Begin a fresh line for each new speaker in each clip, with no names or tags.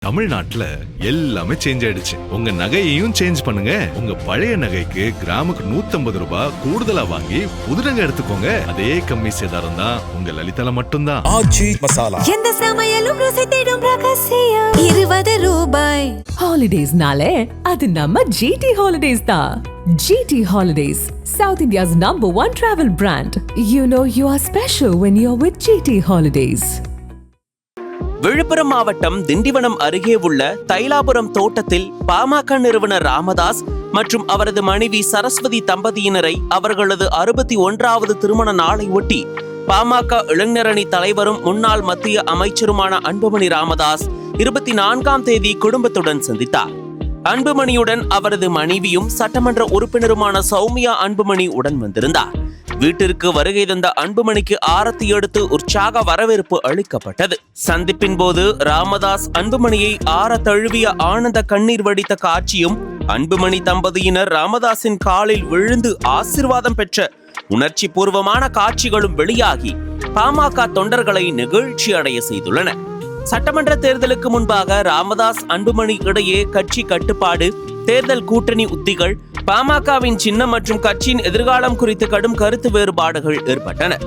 தமிழ்நாட்டுல எல்லாமே சேஞ்ச் ஆயிடுச்சு. உங்க நகையையும் சேஞ்ச் பண்ணுங்க. உங்க பழைய நகைக்கு கிராமுக்கு 150 ரூபாய் கூடுதலா வாங்கி புது நகை எடுத்துக்கோங்க. அதே கம்மி சேதாரம் தான் உங்க லலிதால மட்டும்தான். ஆச்சி மசாலா.
எந்த சமையலும் ருசி தேடும் ரகசியம் 20 ரூபாய்.
ஹாலிடேஸ்னாலே அது நம்ம GT Holidays தான். GT Holidays, South India's #1 travel brand. You know you are special when you're with GT Holidays.
Villupuram மாவட்டம் திண்டிவனம் அருகே உள்ள தைலாபுரம் தோட்டத்தில் பாமக நிறுவனர் ராமதாஸ் மற்றும் அவரது மனைவி சரஸ்வதி தம்பதியினரை அவர்களது 61வது திருமண நாளை ஒட்டி பாமக இளைஞரணி தலைவரும் முன்னாள் மத்திய அமைச்சருமான அன்புமணி ராமதாஸ் 24ஆம் தேதி குடும்பத்துடன் சந்தித்தார். அன்புமணியுடன் அவரது மனைவியும் சட்டமன்ற உறுப்பினருமான சௌமியா அன்புமணி உடன் வந்திருந்தார். வீட்டிற்கு வருகை தந்த அன்புமணிக்கு ஆரத்தி எடுத்து உற்சாக வரவேற்பு அளிக்கப்பட்டது. சந்திப்பின் போது ராமதாஸ் அன்புமணியை ஆற தழுவிய ஆனந்த கண்ணீர் வடித்த காட்சியும், அன்புமணி தம்பதியினர் ராமதாஸின் காலில் விழுந்து ஆசீர்வாதம் பெற்ற உணர்ச்சி பூர்வமான காட்சிகளும் வெளியாகி பாமக தொண்டர்களை நெகிழ்ச்சி அடைய செய்துள்ளன. சட்டமன்ற தேர்தலுக்கு முன்பாக ராமதாஸ் அன்புமணி இடையே கட்சி கட்டுப்பாடு, தேர்தல் கூட்டணி உத்திகள், பாமகவின் சின்னம் மற்றும் கட்சியின் எதிர்காலம் குறித்து கடும் கருத்து வேறுபாடுகள் ஏற்பட்டன.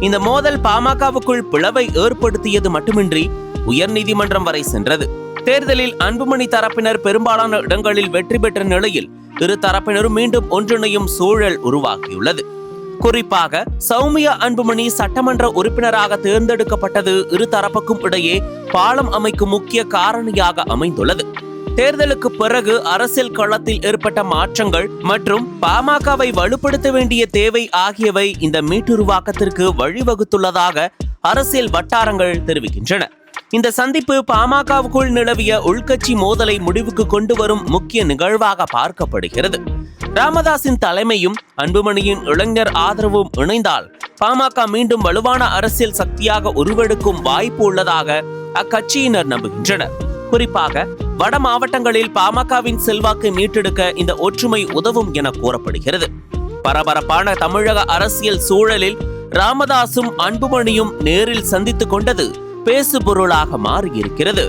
இந்த மோதல் பாமகவுக்குள் பிளவை ஏற்படுத்தியது மட்டுமின்றி உயர்நீதிமன்றம் வரை சென்றது. தேர்தலில் அன்புமணி தரப்பினர் பெரும்பாலான இடங்களில் வெற்றி பெற்ற நிலையில் இரு தரப்பினரும் மீண்டும் ஒன்றிணையும் சூழல் உருவாகியுள்ளது. குறிப்பாக சௌமியா அன்புமணி சட்டமன்ற உறுப்பினராக தேர்ந்தெடுக்கப்பட்டது இரு தரப்புக்கும் இடையே பாலம் அமைக்கும் முக்கிய காரணியாக அமைந்துள்ளது. தேர்தலுக்கு பிறகு அரசியல் களத்தில் ஏற்பட்ட மாற்றங்கள் மற்றும் பாமகவை வலுப்படுத்த வேண்டிய தேவை ஆகியவை இந்த மீட்டுருவாக்கத்திற்கு வழிவகுத்துள்ளதாக அரசியல் வட்டாரங்கள் தெரிவிக்கின்றன. இந்த சந்திப்பு பாமகவுக்குள் நிலவிய உள்கட்சி மோதலை முடிவுக்கு கொண்டு வரும் முக்கிய நிகழ்வாக பார்க்கப்படுகிறது. ராமதாஸின் தலைமையும் அன்புமணியின் இளைஞர் ஆதரவும் இணைந்தால் பாமக மீண்டும் வலுவான அரசியல் சக்தியாக உருவெடுக்கும் வாய்ப்பு உள்ளதாக அக்கட்சியினர் நம்புகின்றனர். குறிப்பாக வட மாவட்டங்களில் பாமகவின் செல்வாக்கை மீட்டெடுக்க இந்த ஒற்றுமை உதவும் என கூறப்படுகிறது. பரபரப்பான தமிழக அரசியல் சூழலில் ராமதாசும் அன்புமணியும் நேரில் சந்தித்துக் கொண்டது பேசுபொருளாக மாறியிருக்கிறது.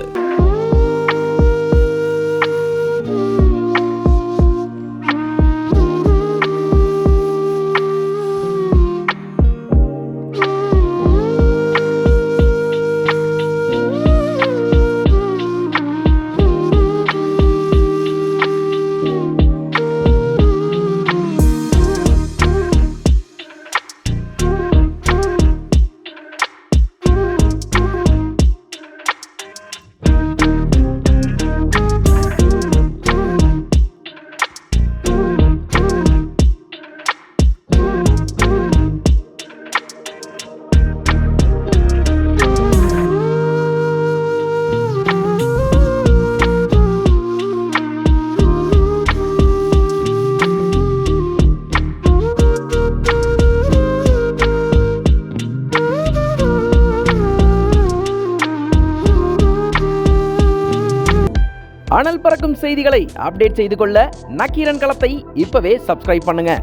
அனல் பறக்கும் செய்திகளை அப்டேட் செய்து கொள்ள நக்கீரன் களத்தை இப்பவே சப்ஸ்கிரைப் பண்ணுங்க.